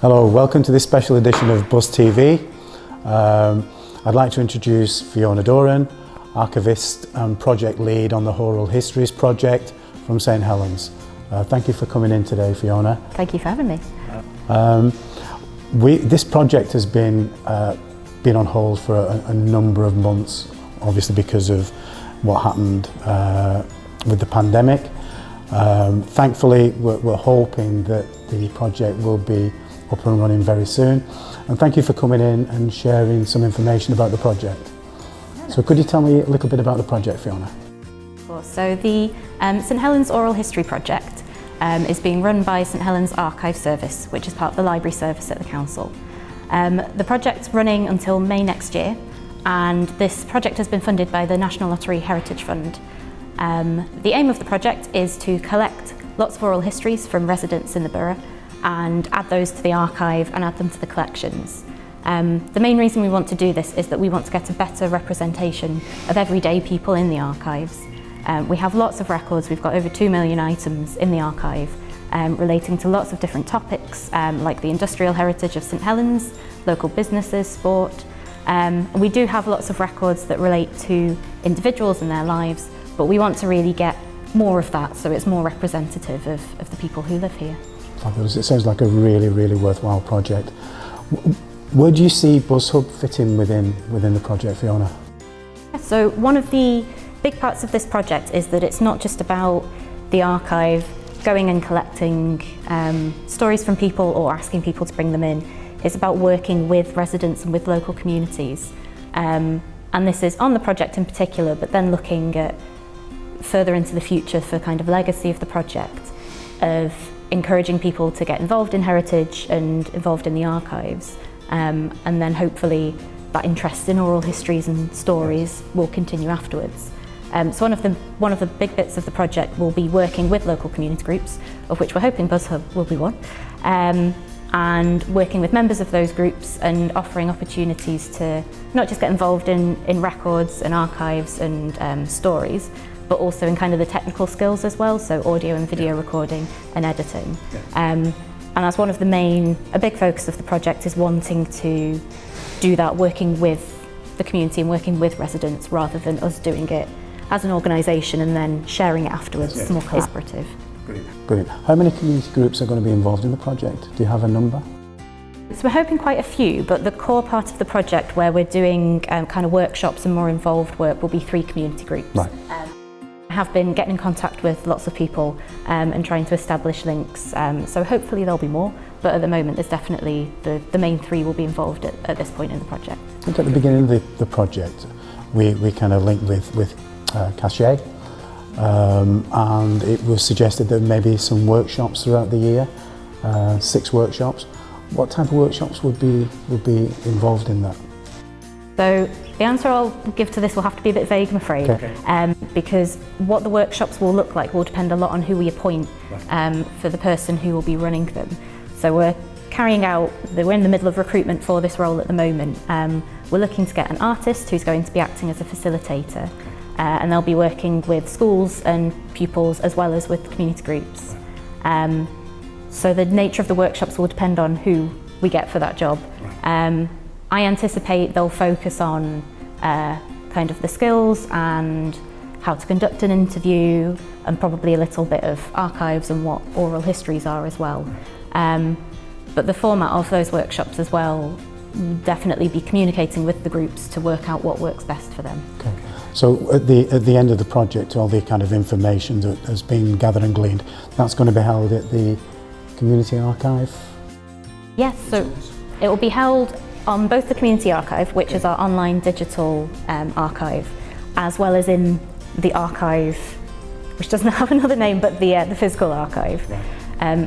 Hello, welcome to this special edition of Buzz TV. I'd like to introduce Fiona Doran, archivist and project lead on the Oral Histories project from St Helens. Thank you for coming in today, Fiona. Thank you for having me. This project has been on hold for a number of months, obviously because of what happened with the pandemic. Thankfully, we're hoping that the project will be up and running very soon. And thank you for coming in and sharing some information about the project. So could you tell me a little bit about the project, Fiona? So the St Helens Oral History Project is being run by St Helens Archive Service, which is part of the library service at the council. The project's running until May next year, and this project has been funded by the National Lottery Heritage Fund. The aim of the project is to collect lots of oral histories from residents in the borough and add those to the archive and add them to the collections. The main reason we want to do this is that we want to get a better representation of everyday people in the archives. We have lots of records. We've got over 2 million items in the archive relating to lots of different topics like the industrial heritage of St Helens, local businesses, sport. We do have lots of records that relate to individuals and their lives, but we want to really get more of that so it's more representative of the people who live here. Fabulous. It sounds like a really, really worthwhile project. Where do you see Buzz Hub fitting within the project, Fiona? So one of the big parts of this project is that it's not just about the archive going and collecting stories from people or asking people to bring them in. It's about working with residents and with local communities. And this is on the project in particular, but then looking at further into the future for kind of legacy of the project, of encouraging people to get involved in heritage and involved in the archives, and then hopefully that interest in oral histories and stories will continue afterwards. So one of the big bits of the project will be working with local community groups, of which we're hoping Buzz Hub will be one, and working with members of those groups and offering opportunities to not just get involved in records and archives and stories, but also in kind of the technical skills as well, so audio and video recording and editing. And as one of a big focus of the project is wanting to do that, working with the community and working with residents rather than us doing it as an organisation and then sharing it afterwards. It's more collaborative. Brilliant. How many community groups are going to be involved in the project? Do you have a number? So we're hoping quite a few, but the core part of the project where we're doing kind of workshops and more involved work will be 3 community groups. Right. I have been getting in contact with lots of people and trying to establish links, so hopefully there'll be more, but at the moment there's definitely the main 3 will be involved at this point in the project. I think at the beginning of the project we kind of linked with Cachet, and it was suggested that maybe some workshops throughout the year, 6 workshops. What type of workshops would be involved in that? So the answer I'll give to this will have to be a bit vague, I'm afraid, because what the workshops will look like will depend a lot on who we appoint for the person who will be running them. So we're in the middle of recruitment for this role at the moment. We're looking to get an artist who's going to be acting as a facilitator, and they'll be working with schools and pupils as well as with community groups. So the nature of the workshops will depend on who we get for that job. I anticipate they'll focus on kind of the skills and how to conduct an interview and probably a little bit of archives and what oral histories are as well. But the format of those workshops as well will definitely be communicating with the groups to work out what works best for them. Okay. So at the end of the project, all the kind of information that has been gathered and gleaned, that's going to be held at the community archive? Yes, so it will be held on both the community archive, which is our online digital archive, as well as in the archive, which doesn't have another name, but the physical archive.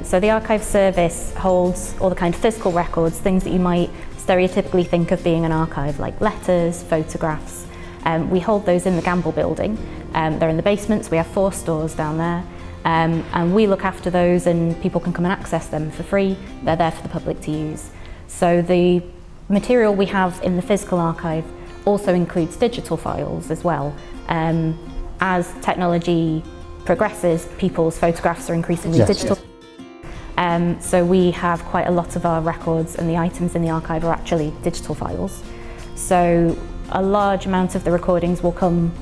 So the archive service holds all the kind of physical records, things that you might stereotypically think of being an archive, like letters, photographs. We hold those in the Gamble building. They're in the basements. We have 4 stores down there. And we look after those, and people can come and access them for free. They're there for the public to use. So the material we have in the physical archive also includes digital files as well. As technology progresses, people's photographs are increasingly digital. So we have quite a lot of our records, and the items in the archive are actually digital files. So a large amount of the recordings will come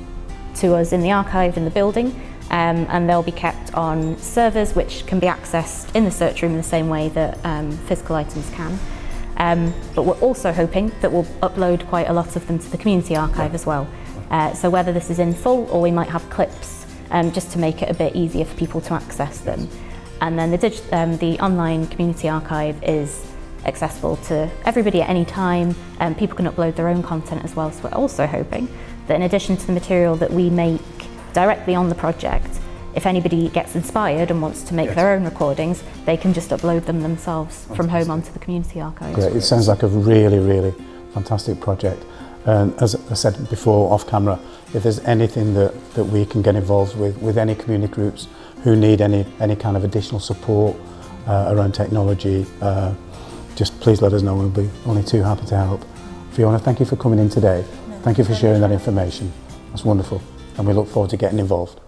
to us in the archive in the building, and they'll be kept on servers which can be accessed in the search room in the same way that physical items can. But we're also hoping that we'll upload quite a lot of them to the community archive as well. So whether this is in full, or we might have clips just to make it a bit easier for people to access them. And then the online community archive is accessible to everybody at any time, and people can upload their own content as well. So we're also hoping that in addition to the material that we make directly on the project, if anybody gets inspired and wants to make their own recordings, they can just upload them themselves from home onto the community archive. Great. It sounds like a really, really fantastic project. And as I said before off camera, if there's anything that we can get involved with any community groups who need any kind of additional support around technology, just please let us know. We'll be only too happy to help. Fiona, thank you for coming in today. Thank you for sharing that information. That's wonderful. And we look forward to getting involved.